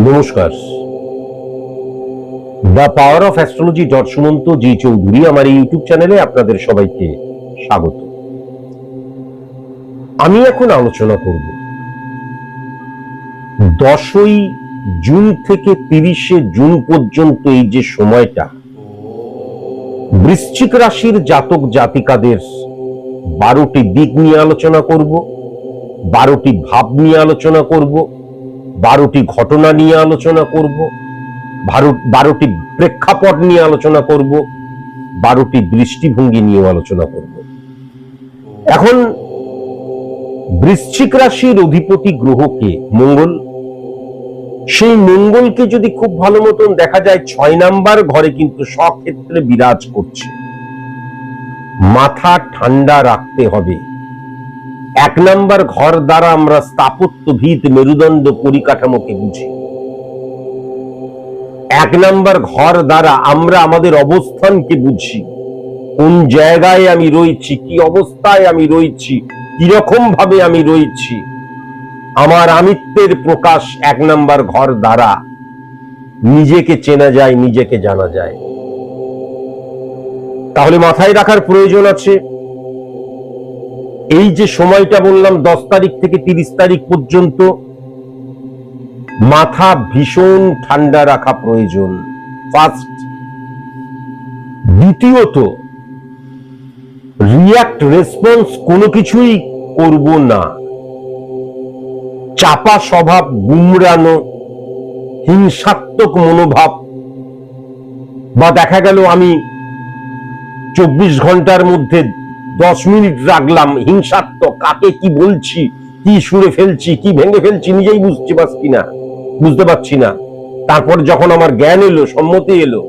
নমস্কার। The power of astrology Sumanta G Chowdhury আমার এই ইউটিউব চ্যানেলে আপনাদের সবাইকে স্বাগত। আমি এখন আলোচনা করব 10ই জুন থেকে 30শে জুন পর্যন্ত এই যে সময়টা বৃশ্চিক রাশির জাতক জাতিকাদের 12টি দিক নিয়ে আলোচনা করব, 12টি ভাব নিয়ে আলোচনা করব, 12টি ঘটনা নিয়ে আলোচনা করব, 12টি প্রেক্ষাপট নিয়ে আলোচনা করব, 12টি দৃষ্টিভঙ্গি নিয়ে আলোচনা করব। এখন বৃশ্চিক রাশির অধিপতি গ্রহকে মঙ্গল, সেই মঙ্গলকে যদি খুব ভালো মতন দেখা যায় 6 নাম্বার ঘরে কিন্তু স্বক্ষেত্রে বিরাজ করছে। মাথা ঠান্ডা রাখতে হবে। 1 নাম্বার ঘর দ্বারা আমরা স্থাপত্য, ভিত, মেরুদণ্ড, পরিকাঠামোকে বুঝি। 1 নাম্বার ঘর দ্বারা আমরা আমাদের অবস্থানকে বুঝি। কোন জায়গায় আমি রয়েছি, কি অবস্থায় আমি রয়েছি, কিরকম ভাবে আমি রয়েছি, আমার আমিত্বের প্রকাশ 1 নাম্বার ঘর দ্বারা নিজেকে চেনা যায়, নিজেকে জানা যায়। তাহলে মাথায় রাখার প্রয়োজন আছে এই যে সময়টা বললাম 10 তারিখ থেকে 30 তারিখ পর্যন্ত মাথা ভীষণ ঠান্ডা রাখা প্রয়োজন, ফার্স্ট। দ্বিতীয়ত, রিয়াক্ট রেসপন্স কোনো কিছুই করব না। চাপা স্বভাব, গুমরানো, হিংসাত্মক মনোভাব, বা দেখা গেল আমি 24 ঘন্টার মধ্যে 10 মিনিট রাখলাম হিংসাত্মক, কাকে কি বলছি, কি সুরে ফেলছি, কি ভেঙে ফেলছি নিজেই বুঝতে পারছি না। তারপর যখন আমার জ্ঞান এলো, সম্মতি এলো,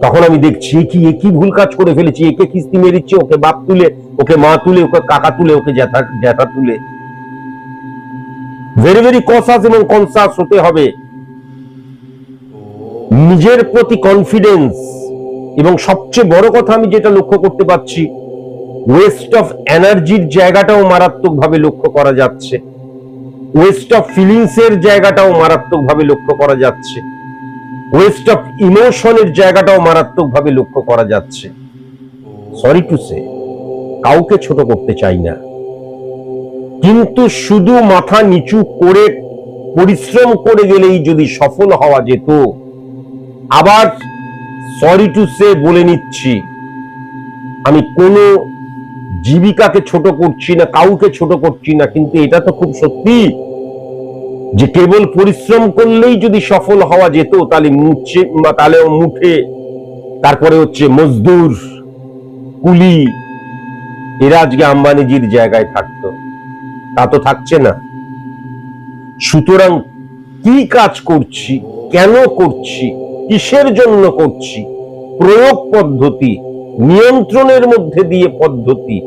তখন আমি দেখছি কি ভুল কাজ করে ফেলেছি, একে কিস্তি মেরেছি, ওকে বাপ তুলে, ওকে মা তুলে, ওকে কাকা তুলে, ওকে জ্যাঠা তুলে। ভেরি ভেরি কনসাস এবং কনসাস হতে হবে। নিজের প্রতি কনফিডেন্স, এবং সবচেয়ে বড় কথা আমি যেটা লক্ষ্য করতে পারছি, ওয়েস্ট অফ এনার্জির জায়গাটাও মারাত্মক ভাবে লক্ষ্য করা যাচ্ছে। ওয়েস্ট অফ ফিলিংস এর জায়গাটাও মারাত্মক ভাবে লক্ষ্য করা যাচ্ছে। ওয়েস্ট অফ ইমোশনের জায়গাটাও মারাত্মক ভাবে লক্ষ্য করা যাচ্ছে। সরি টু সে, কাউকে ছোট করতে চাই না, কিন্তু শুধু মাথা নিচু করে পরিশ্রম করে গেলেই যদি সফল হওয়া যেত, আবার সরি টু সে বলে নিচ্ছি, আমি কোনো জীবিকাকে ছোট করছি না, কাউকে ছোট করছি না, কিন্তু এটা তো খুব সত্যি যে কেবল পরিশ্রম করলেই যদি সফল হওয়া যেত, তাহলে মুঠে, তারপরে হচ্ছে মজদুর, কুলি, এরা আজকে আম্বানিজির জায়গায় থাকতো। তা তো থাকছে না। সুতরাং কি কাজ করছি, কেন করছি, কিসের জন্য করছি, প্রয়োগ পদ্ধতি, নিয়ন্ত্রণের মধ্যে দিয়ে পদ্ধতি,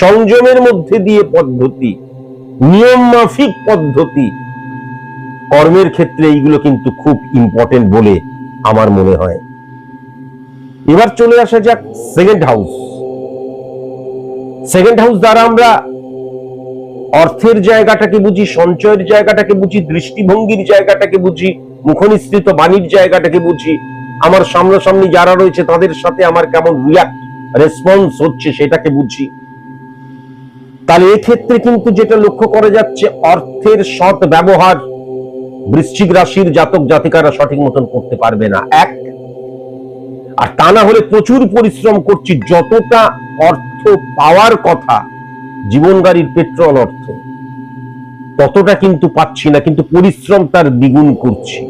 সংযমের মধ্যে দিয়ে পদ্ধতি, নিয়ম মাফিক পদ্ধতি, কর্মের ক্ষেত্রে এইগুলো কিন্তু খুব ইম্পর্টেন্ট বলে আমার মনে হয়। এবার চলে আসা যাক সেকেন্ড হাউস। সেকেন্ড হাউস দ্বারা আমরা অর্থের জায়গাটাকে বুঝি, সঞ্চয়ের জায়গাটাকে বুঝি, দৃষ্টিভঙ্গির জায়গাটাকে বুঝি, মুখনিসৃত বাণীর জায়গাটাকে বুঝি, আমার সামনাসামনি যারা রয়েছে তাদের সাথে আমার কেমন রিয়াক্ট রেসপন্স হচ্ছে সেটাকে বুঝি। তাহলে এক্ষেত্রে কিন্তু যেটা লক্ষ্য করা যাচ্ছে, অর্থের সৎ ব্যবহার বৃশ্চিক রাশির জাতক জাতিকারা সঠিক মতন করতে পারবে না, এক। আর তা না হলে প্রচুর পরিশ্রম করছি, যতটা অর্থ পাওয়ার কথা, জীবন গাড়ির পেট্রোল অর্থ, ততটা কিন্তু পাচ্ছি না, কিন্তু পরিশ্রম তার দ্বিগুণ করছি।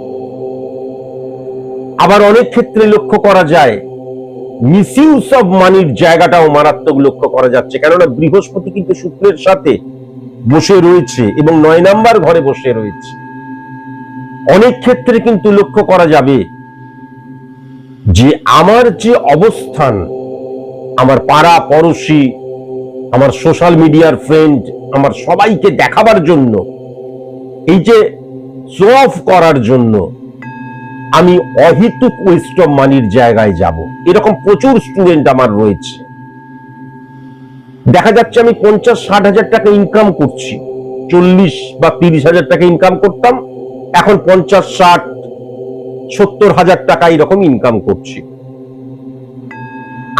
আবার অনেক ক্ষেত্রে লক্ষ্য করা যায় মিসইউজ অফ মানির জায়গাটাও মারাত্মক লক্ষ্য করা যাচ্ছে, কেননা বৃহস্পতি কিন্তু শুক্রের সাথে বসে রয়েছে এবং 9 নাম্বার ঘরে বসে রয়েছে। অনেক ক্ষেত্রে কিন্তু লক্ষ্য করা যাবে যে আমার যে অবস্থান, আমার পাড়া পড়শি, আমার সোশ্যাল মিডিয়ার ফ্রেন্ড, আমার সবাইকে দেখাবার জন্য, এই যে শো অফ করার জন্য আমি অহেতুক ওয়েস্ট অফ মানির জায়গায় যাব। এরকম প্রচুর স্টুডেন্ট আমার রয়েছে। দেখা যাচ্ছে আমি 50-60 হাজার টাকা ইনকাম করছি, 40 বা 30 হাজার টাকা ইনকাম করতাম, এখন 50, 60, 70 হাজার টাকা এরকম ইনকাম করছি।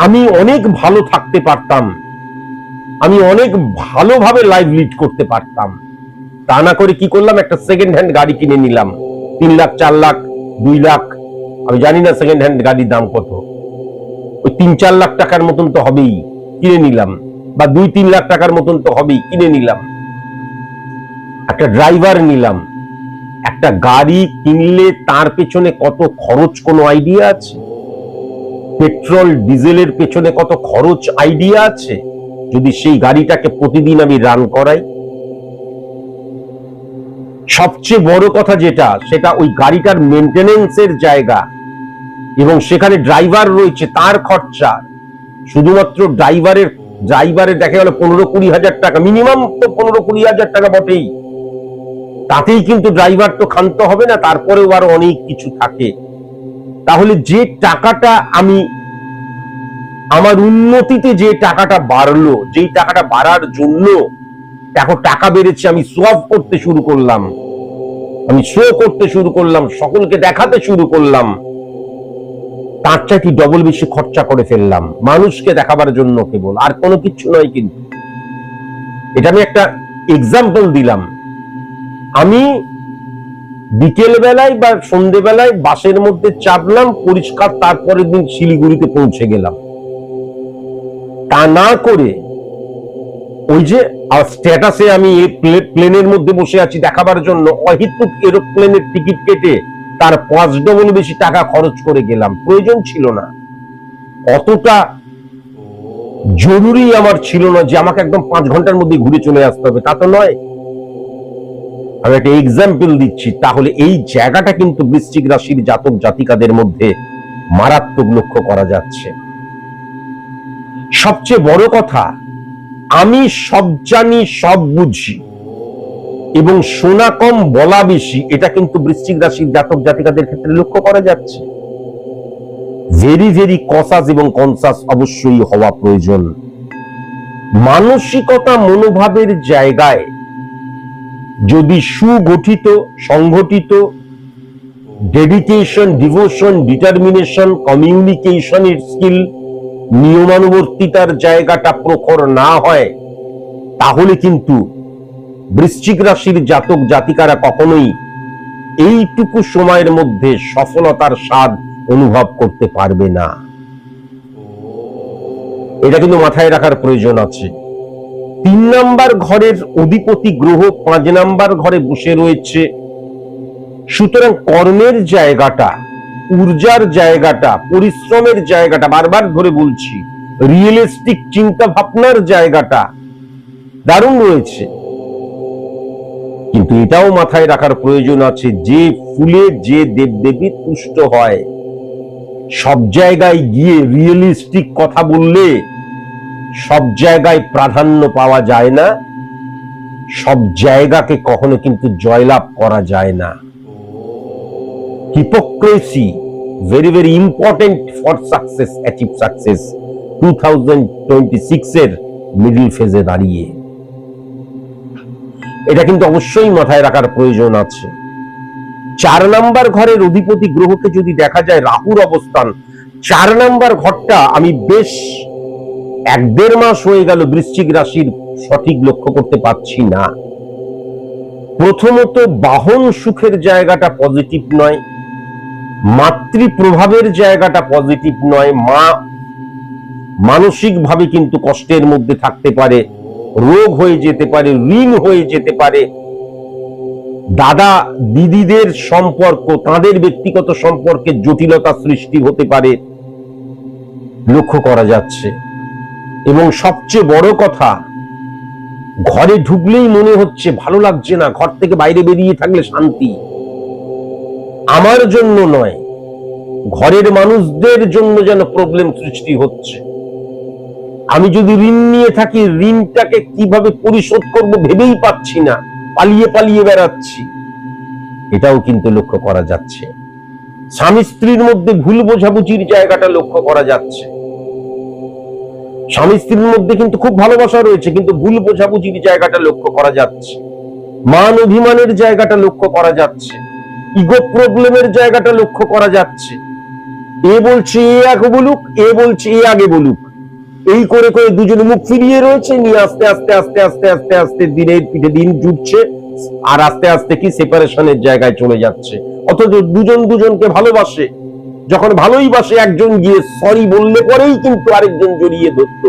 আমি অনেক ভালো থাকতে পারতাম, আমি অনেক ভালোভাবে লাইফ লিড করতে পারতাম। তা না করে কি করলাম, একটা সেকেন্ড হ্যান্ড গাড়ি কিনে নিলাম। 3 লাখ, 4 লাখ, 2 লাখ, আমি জানি না সেকেন্ড হ্যান্ড গাড়ির দাম কত, ওই 3-4 লাখ টাকার মতন তো হবেই, কিনে নিলাম। বা 2-3 লাখ টাকার মতন তো হবেই, কিনে নিলাম। একটা ড্রাইভার নিলাম। একটা গাড়ি কিনলে তার পেছনে কত খরচ কোনো আইডিয়া আছে? পেট্রোল ডিজেলের পেছনে কত খরচ আইডিয়া আছে? যদি সেই গাড়িটাকে প্রতিদিন আমি রান করাই, সবচেয়ে বড় কথা যেটা, সেটা ওই গাড়িটার মেনটেনেন্সের জায়গা, এবং সেখানে ড্রাইভার রয়েছে, তার খরচা। শুধুমাত্র ড্রাইভারের দেখা গেল 15-20 হাজার টাকা, মিনিমাম তো 15-20 হাজার টাকা বটেই। তাতেই কিন্তু ড্রাইভার তো ক্ষান্ত হবে না, তারপরেও আরো অনেক কিছু থাকে। তাহলে যে টাকাটা আমি আমার উন্নতিতে, যে টাকাটা বাড়লো, যেই টাকাটা বাড়ার জন্য এখন টাকা বেড়েছে, আমি শো অফ করতে শুরু করলাম, আমি শো করতে শুরু করলাম, সকলকে দেখাতে শুরু করলাম, তার চাইতে ডবল বেশি খরচা করে ফেললাম মানুষকে দেখাবার জন্য কেবল, আর কোনো কিছু নয়। কিন্তু এটা আমি একটা এক্সাম্পল দিলাম। আমি বিকেল বেলায় বা সন্ধ্যেবেলায় বাসের মধ্যে চাপলাম, পরিষ্কার তারপরের দিন শিলিগুড়িতে পৌঁছে গেলাম। তা না করে ওই যে স্ট্যাটাসে আমি প্লেনের মধ্যে বসে আছি দেখাবার জন্য অহেতুক এরোপ্লেনের টিকিট কেটে তার 5 ডবল বেশি টাকা খরচ করে গেলাম। প্রয়োজন ছিল না, অতটা জরুরি আমার ছিল না যে আমাকে একদম 5 ঘন্টার মধ্যে ঘুরে চলে আসতে হবে, তা তো নয়। আমি একটা এক্সাম্পল দিচ্ছি। তাহলে এই জায়গাটা কিন্তু বৃশ্চিক রাশির জাতক জাতিকাদের মধ্যে মারাত্মক লক্ষ্য করা যাচ্ছে। সবচেয়ে বড় কথা, আমি সব জানি, সব বুঝি, এবং শোনা কম বলা বেশি, এটা কিন্তু বৃশ্চিক রাশির জাতক জাতিকাদের ক্ষেত্রে লক্ষ্য করা যাচ্ছে। ভেরি ভেরি কসাস এবং কনসাস অবশ্যই হওয়া প্রয়োজন। মানসিকতা, মনোভাবের জায়গায় যদি সুগঠিত, সংগঠিত, ডেডিকেশন, ডিভোশন, ডিটারমিনেশন, কমিউনিকেশনের স্কিল, নিয়মানুবর্তিতার জায়গাটা প্রখর না হয়, তাহলে কিন্তু বৃশ্চিক রাশির জাতক জাতিকারা কখনোই এইটুকু সময়ের মধ্যে সফলতার স্বাদ অনুভব করতে পারবে না। এটা কিন্তু মাথায় রাখার প্রয়োজন আছে। 3 নাম্বার ঘরের অধিপতি গ্রহ 5 নাম্বার ঘরে বসে রয়েছে। সুতরাং কর্মের জায়গাটা, ঊর্জার জায়গাটা, পরিশ্রমের জায়গাটা, বারবার ধরে বলছি, রিয়েলিস্টিক চিন্তা ভাবনার জায়গাটা দারুণ রয়েছে। কিন্তু এটাও মাথায় রাখার প্রয়োজন আছে, যে ফুলে যে দেবদেবী তুষ্ট হয়, সব জায়গায় গিয়ে রিয়েলিস্টিক কথা বললে সব জায়গায় প্রাধান্য পাওয়া যায় না, সব জায়গাকে কখনো কিন্তু জয়লাভ করা যায় না। Hypocrisy very very important for success, achieve success 2026 এর মিডল ফেজে দাঁড়িয়ে। এটা কিন্তু অবশ্যই মাথায় রাখার প্রয়োজন আছে। 4 নাম্বার ঘরের অধিপতি গ্রহকে যদি দেখা যায়, রাহুর অবস্থান 4 নাম্বার ঘরটা আমি বেশ 1-1.5 মাস হয়ে গেল বৃশ্চিক রাশির সঠিক লক্ষ্য করতে পারছি না। প্রথমত বাহন সুখের জায়গাটা পজিটিভ নয়, মাতৃ প্রভাবের জায়গাটা পজিটিভ নয়, মা মানসিকভাবে কিন্তু কষ্টের মধ্যে থাকতে পারে, রোগ হয়ে যেতে পারে, ঋণ হয়ে যেতে পারে, দাদা দিদিদের সম্পর্ক, তাদের ব্যক্তিগত সম্পর্কে জটিলতা সৃষ্টি হতে পারে, লক্ষ্য করা যাচ্ছে। এবং সবচেয়ে বড় কথা, ঘরে ঢুকলেই মনে হচ্ছে ভালো লাগছে না, ঘর থেকে বাইরে বেরিয়ে থাকলে শান্তি। আমার জন্য নয়, ঘরের মানুষদের জন্য যেন প্রবলেম সৃষ্টি হচ্ছে। আমি যদি ঋণ নিয়ে থাকি, ঋণটাকে কিভাবে পরিশোধ করব ভেবেই পাচ্ছি না, পালিয়ে পালিয়ে বেড়াচ্ছি। এটাও কিন্তু লক্ষ্য করা যাচ্ছে। স্বামী স্ত্রীর মধ্যে ভুল বোঝাবুঝির জায়গাটা লক্ষ্য করা যাচ্ছে। স্বামী স্ত্রীর মধ্যে কিন্তু খুব ভালোবাসা রয়েছে, কিন্তু ভুল বোঝাবুঝির জায়গাটা লক্ষ্য করা যাচ্ছে। মান অভিমানের জায়গাটা লক্ষ্য করা যাচ্ছে। ইগো প্রবলেমের জায়গাটা লক্ষ্য করা যাচ্ছে। এ বলছে এ আগে বলুক, এ বলছে এ আগে বলুক, এই করে করে দুজনে মুখ ফিরিয়ে রয়েছে, নিয়ে আস্তে আস্তে আস্তে আস্তে আস্তে আস্তে দিনের পিঠে দিন জুটছে, আর আস্তে আস্তে কি সেপারেশনের জায়গায় চলে যাচ্ছে। অথচ দুজন দুজনকে ভালোবাসে, যখন ভালোই বাসে একজন গিয়ে সরি বললে পরেই কিন্তু আরেকজন জড়িয়ে ধরত,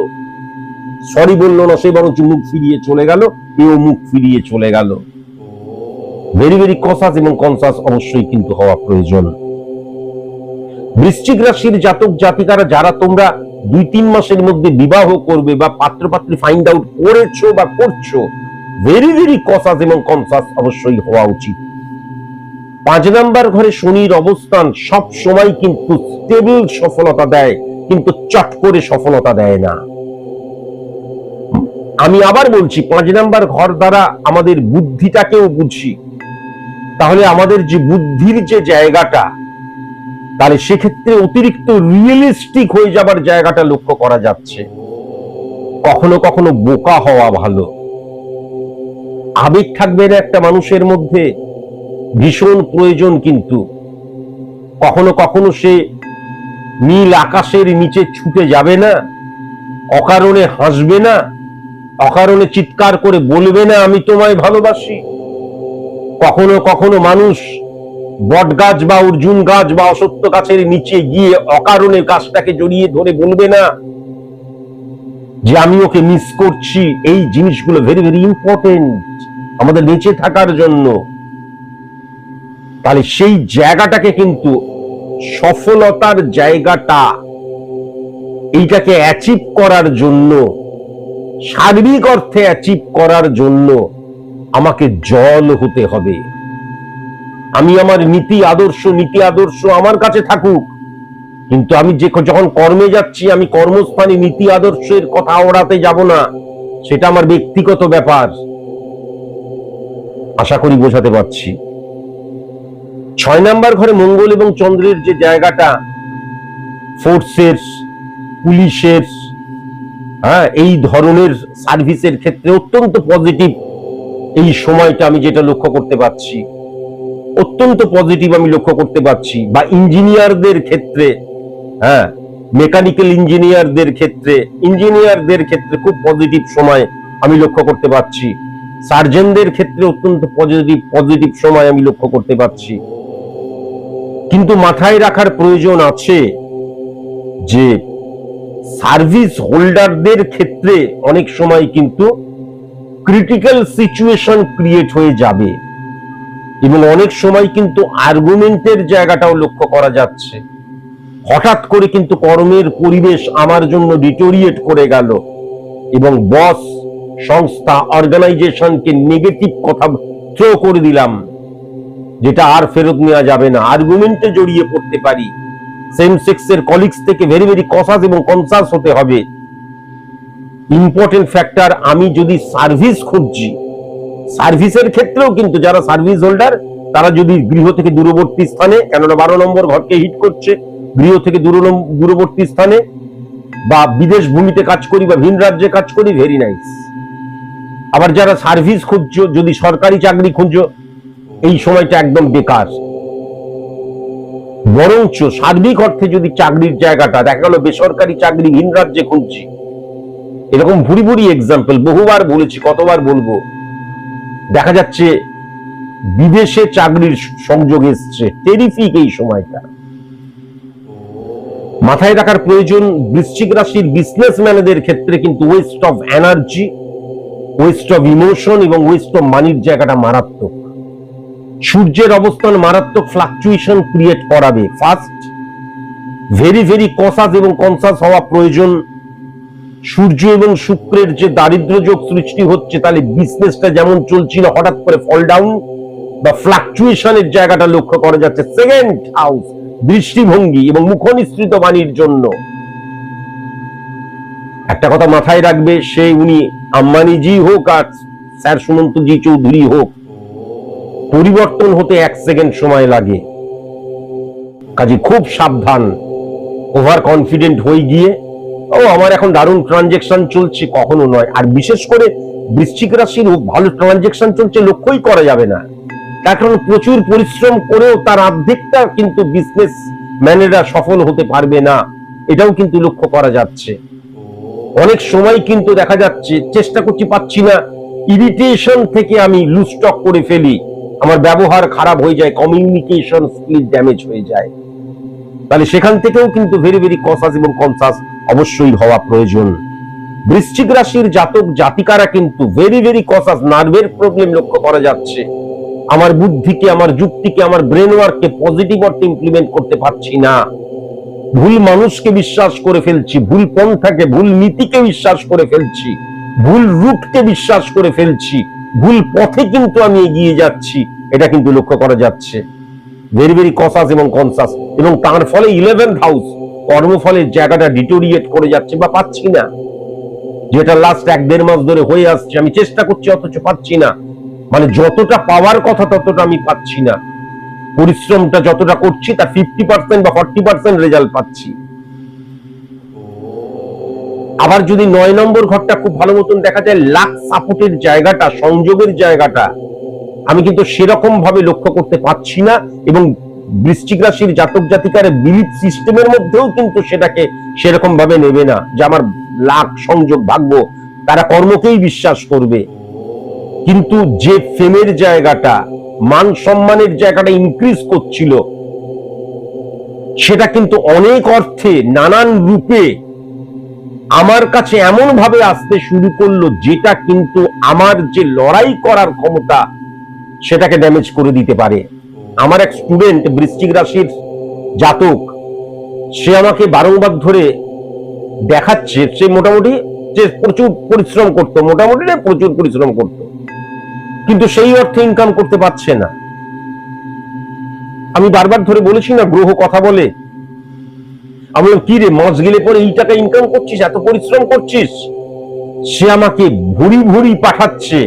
সরি বললো না, সে বরঞ্চ মুখ ফিরিয়ে চলে গেল, এও মুখ ফিরিয়ে চলে গেল। ভেরি ভেরি কনসাস এবং কনসাস অবশ্যই কিন্তু হওয়া প্রয়োজন। বৃশ্চিক রাশির জাতক জাতিকারা যারা তোমরা 2-3 মাসের মধ্যে বিবাহ করবে বা পাত্রপাত্রী ফাইন্ড আউট করেছো বা করছো, ভেরি ভেরি কনসাস এবং কনসাস অবশ্যই হওয়া উচিত। 5 নাম্বার ঘরে শনির অবস্থান সব সময় কিন্তু স্টেবল সফলতা দেয়, কিন্তু চট করে সফলতা দেয় না। আমি আবার বলছি, 5 নাম্বার ঘর দ্বারা আমাদের বুদ্ধিটাকেও বুঝি, তাহলে আমাদের যে বুদ্ধির যে জায়গাটা, তাহলে সেক্ষেত্রে অতিরিক্ত রিয়েলিস্টিক হয়ে যাবার জায়গাটা লক্ষ্য করা যাচ্ছে। কখনো কখনো বোকা হওয়া ভালো। আবেগ থাকবে না একটা মানুষের মধ্যে, ভীষণ প্রয়োজন, কিন্তু কখনো কখনো সে নীল আকাশের নিচে ছুটে যাবে না, অকারণে হাসবে না, অকারণে চিৎকার করে বলবে না আমি তোমায় ভালোবাসি। কখনো কখনো মানুষ বট গাছ বা অর্জুন গাছ বা অসত্য গাছের নিচে গিয়ে অকারণে গাছটাকে জড়িয়ে ধরে বলবে না যে আমি ওকে মিস করছি। এই জিনিসগুলো ভেরি ভেরি ইম্পর্টেন্ট আমাদের বেঁচে থাকার জন্য। তাহলে সেই জায়গাটাকে কিন্তু সফলতার জায়গাটা, এইটাকে অ্যাচিভ করার জন্য, সার্বিক অর্থে অ্যাচিভ করার জন্য আমাকে জল হতে হবে। আমি আমার নীতি আদর্শ আমার কাছে থাকুক, কিন্তু আমি যখন কর্মে যাচ্ছি, আমি কর্মস্থানে নীতি আদর্শের কথা ওড়াতে যাব না, সেটা আমার ব্যক্তিগত ব্যাপার। আশা করি বোঝাতে পারছি। 6 নাম্বার ঘরে মঙ্গল এবং চন্দ্রের যে জায়গাটা, ফোর্সের, পুলিশের, এই ধরনের সার্ভিসের ক্ষেত্রে অত্যন্ত পজিটিভ এই সময়টা আমি যেটা লক্ষ্য করতে পারছি, অত্যন্ত পজিটিভ আমি লক্ষ্য করতে পারছি। বা ইঞ্জিনিয়ারদের ক্ষেত্রে, মেকানিক্যাল ইঞ্জিনিয়ারদের ক্ষেত্রে খুব পজিটিভ সময় আমি লক্ষ্য করতে পারছি। সার্জনদের ক্ষেত্রে অত্যন্ত পজিটিভ সময় আমি লক্ষ্য করতে পারছি। কিন্তু মাথায় রাখার প্রয়োজন আছে যে সার্ভিস হোল্ডারদের ক্ষেত্রে অনেক সময় কিন্তু ক্রিটিক্যাল সিচুয়েশন ক্রিয়েট হয়ে যাবে, এবং অনেক সময় কিন্তু আর্গুমেন্টের জায়গাটাও লক্ষ্য করা যাচ্ছে। হঠাৎ করে কিন্তু কর্মের পরিবেশ আমার জন্য ডিটোরিয়েট করে গেল, এবং বস, সংস্থা, অর্গানাইজেশনকে নেগেটিভ কথা থ্রো করে দিলাম, যেটা আর ফেরত নেওয়া যাবে না। আর্গুমেন্টে জড়িয়ে পড়তে পারি। সেম সেক্সের কলিগস থেকে ভেরি ভেরি কনসাস এবং কনসাস হতে হবে। ইম্পর্টেন্ট ফ্যাক্টর, আমি যদি সার্ভিস খুঁজছি, সার্ভিসের ক্ষেত্রেও কিন্তু যারা সার্ভিস হোল্ডার, তারা যদি গৃহ থেকে দূরবর্তী স্থানে, কেননা 12 নম্বর ঘরকে হিট করছে, গৃহ থেকে দূরবর্তী স্থানে বা বিদেশ ভূমিতে কাজ করি বা ভিন রাজ্যে কাজ করি, ভেরি নাইস। আবার যারা সার্ভিস খুঁজছো, যদি সরকারি চাকরি খুঁজছো, এই সময়টা একদম বেকার। বরঞ্চ সার্বিক অর্থে যদি চাকরির জায়গাটা দেখা গেল, বেসরকারি চাকরি ভিন রাজ্যে খুঁজছি, এরকম ভুরি ভুরি এক্সাম্পল বহুবার বলেছি, কতবার বলবো। দেখা যাচ্ছে বিদেশে চাকরির সংযোগ এসছে, টেরিফিক এই সময়টা। মাথায় রাখার প্রয়োজন, বৃশ্চিক রাশির বিজনেসম্যানদের ক্ষেত্রে কিন্তু West of energy, West of emotion এবং ওয়েস্ট অফ মানির জায়গাটা মারাত্মক। সূর্যের অবস্থান মারাত্মক ফ্লাকচুয়েশন ক্রিয়েট করাবে। ফার্স্ট, ভেরি ভেরি কনসাস এবং কনসাস হওয়া প্রয়োজন। সূর্য এবং শুক্রের যে দারিদ্র যোগ সৃষ্টি হচ্ছে, তাহলে বিজনেসটা যেমন চলছিল হঠাৎ করে ফল ডাউন বা ফ্লাকচুয়েশনের জায়গাটা লক্ষ্য করা যাচ্ছে। সেকেন্ড হাউস, দৃষ্টিভঙ্গি এবং মুখনিসৃত বাণীর জন্য একটা কথা মাথায় রাখবে, সে উনি আম্বানিজি হোক আর স্যার সুমন্তজি চৌধুরী হোক, পরিবর্তন হতে 1 সেকেন্ড সময় লাগে। কাজে খুব সাবধান। ওভার কনফিডেন্ট হয়ে গিয়ে আমার এখন দারুণ ট্রানজেকশন চলছে, কখনো নয়। আর বিশেষ করে বৃশ্চিক রাশির ভালো ট্রানজেকশন চলছে লক্ষ্যই করা যাবে না, তার কারণ প্রচুর পরিশ্রম করেও তার অর্ধেকটা কিন্তু বিজনেস ম্যানেরা সফল হতে পারবে না, এটাও কিন্তু লক্ষ্য করা যাচ্ছে। অনেক সময় কিন্তু দেখা যাচ্ছে চেষ্টা করছি পাচ্ছি না, ইরিটেশন থেকে আমি লুজ টক করে ফেলি, আমার ব্যবহার খারাপ হয়ে যায়, কমিউনিকেশন স্কিল ড্যামেজ হয়ে যায়। তাহলে সেখান থেকেও কিন্তু ভেরি ভেরি কনসাস এবং কনসাস অবশ্যই হওয়া প্রয়োজন। বৃশ্চিক রাশির জাতক জাতিকারা কিন্তু ভেরি ভেরি কনসাস, নার্ভের প্রবলেম লক্ষ্য করা যাচ্ছে। আমার বুদ্ধিকে, আমার যুক্তিকে, আমার ব্রেন ওয়ার্ককে পজিটিভ অর্থে ইমপ্লিমেন্ট করতে পারছি না, ভুল মানুষকে বিশ্বাস করে ফেলছি, ভুল পন্থাকে, ভুল নীতিকে বিশ্বাস করে ফেলছি, ভুল রুটকে বিশ্বাস করে ফেলছি, ভুল পথে কিন্তু আমি এগিয়ে যাচ্ছি, এটা কিন্তু লক্ষ্য করা যাচ্ছে। ভেরি ভেরি কনসাস এবং কনসাস, এবং তার ফলে 11th হাউস কর্মফলের জায়গাটা ডিটোরিয়েট করে যাচ্ছে বা পাচ্ছি না, যেটা লাস্ট 1-1.5 মাস ধরে হয়ে আসছে। আমি চেষ্টা করছি অথচ পাচ্ছি না, মানে যতটা পাওয়ার কথা ততটা আমি পাচ্ছি না। পরিশ্রমটা যতটা করছি তার 50% বা 40% রেজাল্ট পাচ্ছি। আবার যদি 9 নম্বর ঘরটা খুব ভালো মতন দেখা যায়, লাক সাপোর্টের জায়গাটা, সংযোগের জায়গাটা আমি কিন্তু সেরকম ভাবে লক্ষ্য করতে পারছি না, এবং বৃশ্চিক রাশির জাতক জাতিকার বিলিফ সিস্টেমের মধ্যেও কিন্তু সেটাকে সেরকম ভাবে নেবে না যে আমার লাক, সংযোগ, ভাগ্য, তারা কর্মকেই বিশ্বাস করবে। কিন্তু যে ফেমের জায়গাটা, মান সম্মানের জায়গাটা ইনক্রিজ করছিল, সেটা কিন্তু অনেক অর্থে নানান রূপে আমার কাছে এমন ভাবে আসতে শুরু করলো, যেটা কিন্তু আমার যে লড়াই করার ক্ষমতা সেটাকে ড্যামেজ করে দিতে পারে। আমার এক স্টুডেন্ট বৃশ্চিক রাশির জাতক, সে আমাকে বারংবার ধরে দেখাচ্ছে সে মোটামুটি যে প্রচুর পরিশ্রম করতো, মোটামুটি না প্রচুর পরিশ্রম করতো, কিন্তু সেই অর্থে ইনকাম করতে পারছে না। আমি বারবার ধরে বলেছি না, গ্রহ কথা বলে। আমি বললাম, কি রে, মাস গেলে পরে এই টাকা ইনকাম করছিস, এত পরিশ্রম করছিস? সে আমাকে ভুরি ভুরি পাঠাচ্ছে,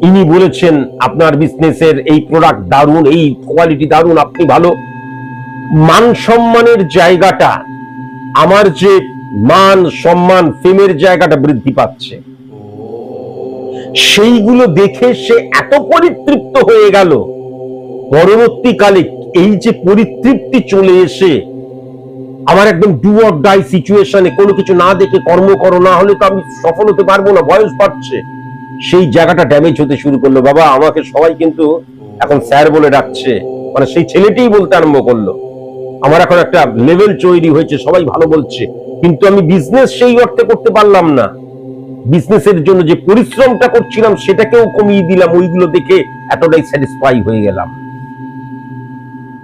ইনি বলেছেন আপনার বিজনেসের এই প্রোডাক্ট দারুণ, এই কোয়ালিটি দারুণ, আপনি ভালো। মান সম্মানের জায়গাটা, আমার যে মান সম্মান ফেমের জায়গাটা বৃদ্ধি পাচ্ছে, সেইগুলো দেখে সে এত পরিতৃপ্ত হয়ে গেল। পরবর্তীকালে এই যে পরিতৃপ্তি চলে এসে আমার একদম ডু অর ডাই সিচুয়েশনে, কোনো কিছু না দেখে কর্ম করো, না হলে তো আমি সফল হতে পারবো না, বয়স বাড়ছে, সেই জায়গাটা ড্যামেজ হতে শুরু করলো। বাবা, আমাকে সবাই কিন্তু এখন স্যার বলে ডাকছে, মানে সেই ছেলেটিই বলতে আরম্ভ করলো। আমার এখন একটা লেভেল তৈরি হয়েছে, সবাই ভালো বলছে, কিন্তু আমি বিজনেস সেই অর্থে করতে পারলাম না। বিজনেসের জন্য যে পরিশ্রমটা করছিলাম সেটাকেও কমিয়ে দিলাম, ওইগুলো দেখে এতটাই স্যাটিসফাই হয়ে গেলাম।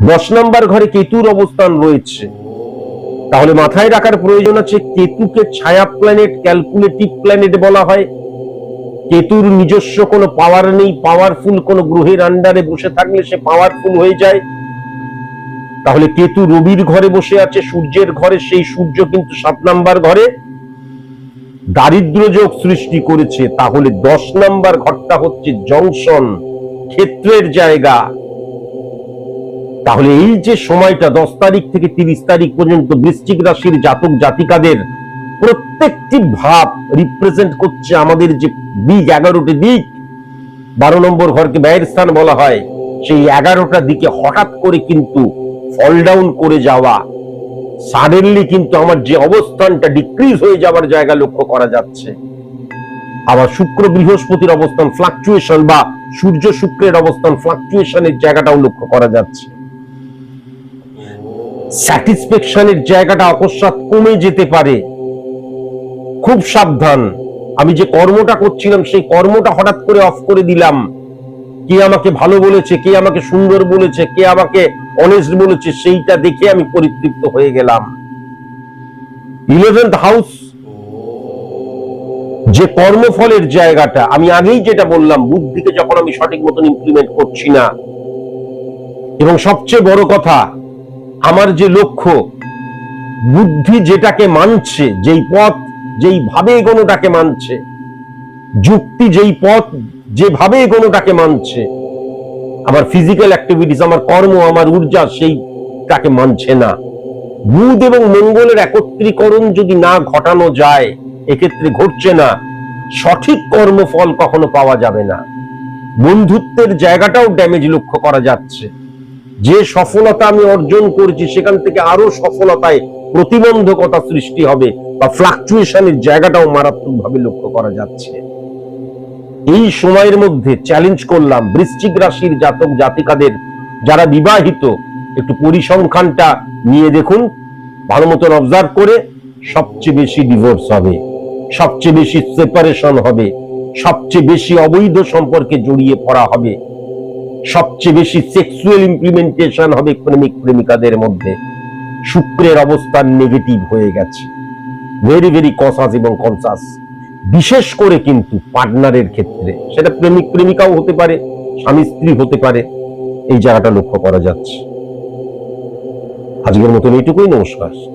10 নম্বর ঘরে কেতুর অবস্থান রয়েছে, তাহলে মাথায় রাখার প্রয়োজন আছে, কেতুকে ছায়া প্ল্যানেট, ক্যালকুলেটিভ প্ল্যানেট বলা হয়। কেতুর নিজস্ব কোনো পাওয়ার নেই, পাওয়ারফুল কোন গ্রহের আন্ডারে বসে থাকলে সে পাওয়ারফুল হয়ে যায়। তাহলে কেতু রবির ঘরে বসে আছে, সূর্যের ঘরে, সেই সূর্য কিন্তু 7 নম্বর ঘরে দারিদ্র যোগ সৃষ্টি করেছে। তাহলে 10 নম্বর ঘরটা হচ্ছে জংশন, ক্ষেত্রের জায়গা। তাহলে এই যে সময়টা 10 তারিখ থেকে 30 তারিখ পর্যন্ত বৃশ্চিক রাশির জাতক জাতিকাদের প্রত্যেকটি ভাব রিপ্রেজেন্ট করছে আমাদের যে দিক, 11টি দিক। 12 নম্বর ঘরকে ব্যয়ের স্থান বলা হয়, সেই 11টা দিকে হঠাৎ করে কিন্তু ফল ডাউন করে যাওয়া, সাডেনলি কিন্তু আমার যে অবস্থানটা ডিক্রিজ হয়ে যাওয়ার জায়গা লক্ষ্য করা যাচ্ছে। আবার শুক্র বৃহস্পতির অবস্থান ফ্লাকচুয়েশন, বা সূর্য শুক্রের অবস্থান ফ্লাকচুয়েশনের জায়গাটাও লক্ষ্য করা যাচ্ছে। স্যাটিসফ্যাকশনের জায়গাটা অকস্মাৎ কমে যেতে পারে, খুব সাবধান। আমি যে কর্মটা করছিলাম সেই কর্মটা হঠাৎ করে অফ করে দিলাম, কে আমাকে ভালো বলেছে, কে আমাকে সুন্দর বলেছে, কে আমাকে অনেস্ট বলেছে, সেইটা দেখে আমি পরিতৃপ্ত হয়ে গেলাম। 11th হাউস যে কর্মফলের জায়গাটা, আমি আগেই যেটা বললাম, বুদ্ধিকে যখন আমি সঠিক মতন ইমপ্লিমেন্ট করছি না, এবং সবচেয়ে বড় কথা, আমার যে লক্ষ্য, বুদ্ধি যেটাকে মানছে, যেই পথ যেইভাবে এগোনোটাকে মানছে, যুক্তি যেই পথ যেভাবে এগোনোটাকে মানছে, আমার ফিজিক্যাল অ্যাক্টিভিটিস, আমার কর্ম, আমার ঊর্জা সেইটাকে মানছে না। বুধ এবং মঙ্গলের একত্রীকরণ যদি না ঘটানো যায়, এক্ষেত্রে ঘটছে না, সঠিক কর্মফল কখনো পাওয়া যাবে না। বন্ধুত্বের জায়গাটাও ড্যামেজ লক্ষ্য করা যাচ্ছে। যে সফলতা আমি অর্জন করছি সেখান থেকে আরো সফলতায় প্রতিবন্ধকতা সৃষ্টি হবে বা ফ্লাকচুয়েশনের জায়গাটাও মারাত্মকভাবে লক্ষ্য করা যাচ্ছে। এই সময়ের মধ্যে চ্যালেঞ্জ করলাম বৃশ্চিক রাশির জাতক জাতিকাদের যারা বিবাহিত, একটু পরিসংখ্যানটা নিয়ে দেখুন, ভালো মতন অবজার্ভ করে। সবচেয়ে বেশি ডিভোর্স হবে, সবচেয়ে বেশি সেপারেশন হবে, সবচেয়ে বেশি অবৈধ সম্পর্কে জড়িয়ে পড়া হবে, সবচেয়ে বেশি সেক্সুয়াল ইমপ্লিমেন্টেশন হবে প্রেমিক প্রেমিকাদের মধ্যে। শুক্রের অবস্থান নেগেটিভ হয়ে গেছে, ভেরি ভেরি কসাস এবং কনসাস, বিশেষ করে কিন্তু পার্টনারের ক্ষেত্রে, সেটা প্রেমিক প্রেমিকাও হতে পারে, স্বামী স্ত্রী হতে পারে, এই জায়গাটা লক্ষ্য করা যাচ্ছে। আজকের মতন এইটুকুই, নমস্কার।